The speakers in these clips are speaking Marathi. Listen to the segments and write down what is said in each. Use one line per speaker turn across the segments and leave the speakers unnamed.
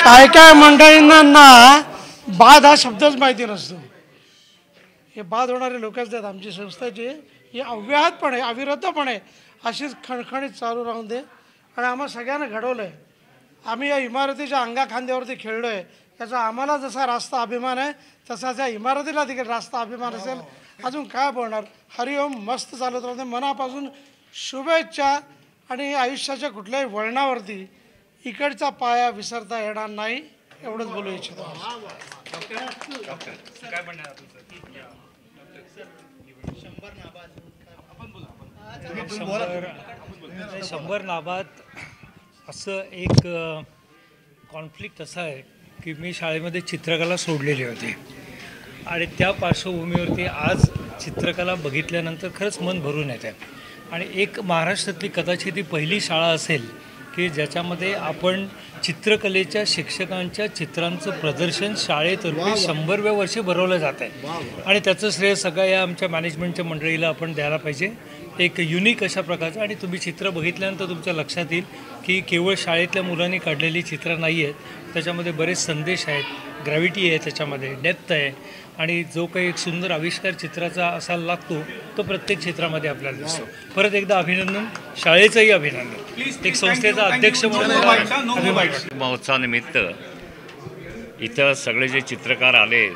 काय काय मंडळींना ना बाद हा शब्दच माहिती नसतो. हे बाद होणारे लोकच आहेत. आमची संस्थाची ही अव्याहतपणे अविरतपणे अशीच खणखणीत चालू राहून दे. आणि आम्हा सगळ्यांना घडवलं आहे. आम्ही या इमारतीच्या अंगाखांद्यावरती खेळलो आहे. याचा आम्हाला जसा रास्त अभिमान आहे तसाच या इमारतीला देखील रास्त अभिमान असेल. अजून काय बोलणार. हरिओम. मस्त चालत राहते. मनापासून शुभेच्छा. आणि आयुष्याच्या कुठल्याही वळणावरती इकडचा पाया विसरता येणार नाही एवढंच बोलू इच्छितो.
शंभर नाबाद असं एक कॉन्फ्लिक्ट असं आहे की मी शाळेमध्ये चित्रकला सोडलेली होती आणि त्या पार्श्वभूमीवरती आज चित्रकला बघितल्यानंतर खरंच मन भरून येते. आणि एक महाराष्ट्रातली कदाचित ही पहिली शाळा असेल की ज्याच्यामध्ये आपण चित्रकलेच्या शिक्षकांच्या चित्रांचं प्रदर्शन शाळेतर्फे 100व्या वर्षी भरवलं जात आहे. आणि त्याचं श्रेय सगळ्या या आमच्या मॅनेजमेंटच्या मंडळीला आपण द्यायला पाहिजे. एक युनिक अशा प्रकारचं. आणि तुम्ही चित्र बघितल्यानंतर तुमच्या लक्षात येईल की केवळ शाळेतल्या मुलांनी काढलेली चित्रं नाही आहेत. त्याच्यामध्ये बरेच संदेश आहेत, ग्रॅव्हिटी आहे, त्याच्यामध्ये डेप्थ आहे. आणि जो काही एक सुंदर आविष्कार चित्राचा असायला लागतो तो प्रत्येक क्षेत्रामध्ये आपल्याला दिसतो. परत एकदा अभिनंदन. शाळेचंही अभिनंदन. एक संस्थेचा अध्यक्ष म्हणून
महोत्सवानिमित्त इथं सगळे जे चित्रकार आले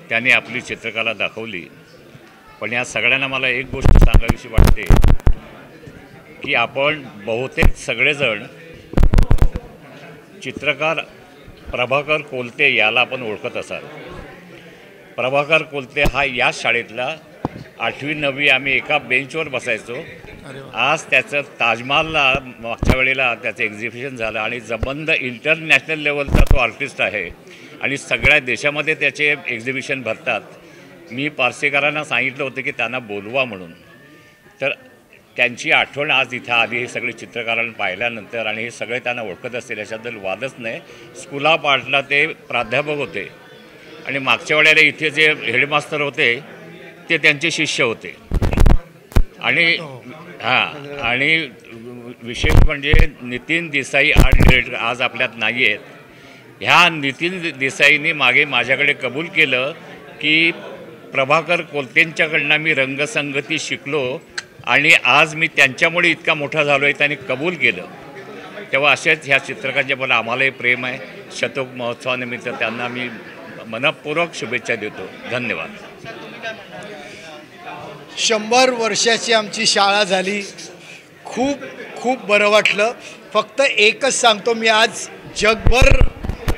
त्यांनी आपली चित्रकला दाखवली. पण या सगळ्यांना मला एक गोष्ट सांगावीशी वाटते की आपण बहुतेक सगळेजण चित्रकार प्रभाकर कोलते याला आपण ओळखत असाल. प्रभाकर कोलते हा या शाळेतला 8वी 9वी आम्ही एका बेंचवर बसायचो. आज त्याचं ताजमहलला मागच्या वेळेला त्याचं एक्झिबिशन झालं आणि जबंद इंटरनॅशनल लेवलचा तो आर्टिस्ट आहे आणि सगळ्या देशामध्ये त्याचे एक्झिबिशन भरतात. मी पार्सेकरांना सांगितलं होतं की त्यांना बोलवा म्हणून. तर त्यांची आठवण आज इथं आली. हे सगळे चित्रकारांना पाहिल्यानंतर आणि हे सगळे त्यांना ओळखत असतील याच्याबद्दल वादच नाही. स्कूल ऑफ आर्टला ते प्राध्यापक होते आणि मागच्या वेळेला इथे जे हेडमास्तर होते ते त्यांचे शिष्य होते. आणि आणि विशेष म्हणजे नितीन देसाई आर्ट डिरेक्टर आज आपल्यात नाही आहेत. ह्या नितीन देसाईंनी मागे माझ्याकडे कबूल केलं की प्रभाकर कोलतेंच्याकडनं मी रंगसंगती शिकलो आणि आज मी त्यांच्यामुळे इतका मोठा झालो आहे. त्यांनी कबूल केलं. तेव्हा असेच ह्या चित्रकारांचे मला आम्हालाही प्रेम आहे. शतक महोत्सवानिमित्त त्यांना मी मनपूर्वक शुभेच्छा देतो. धन्यवाद.
100 वर्षाची आमची शाळा झाली. खूप खूप बरं वाटलं. फक्त एकच सांगतो, मी आज जगभर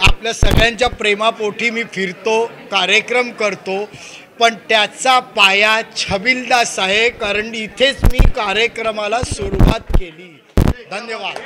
आपल्या सगळ्यांच्या प्रेमापोटी मी फिरतो, कार्यक्रम करतो, पण त्याचा पाया छबिलदास आहे, कारण इथेच मी कार्यक्रमाला सुरुवात केली. धन्यवाद.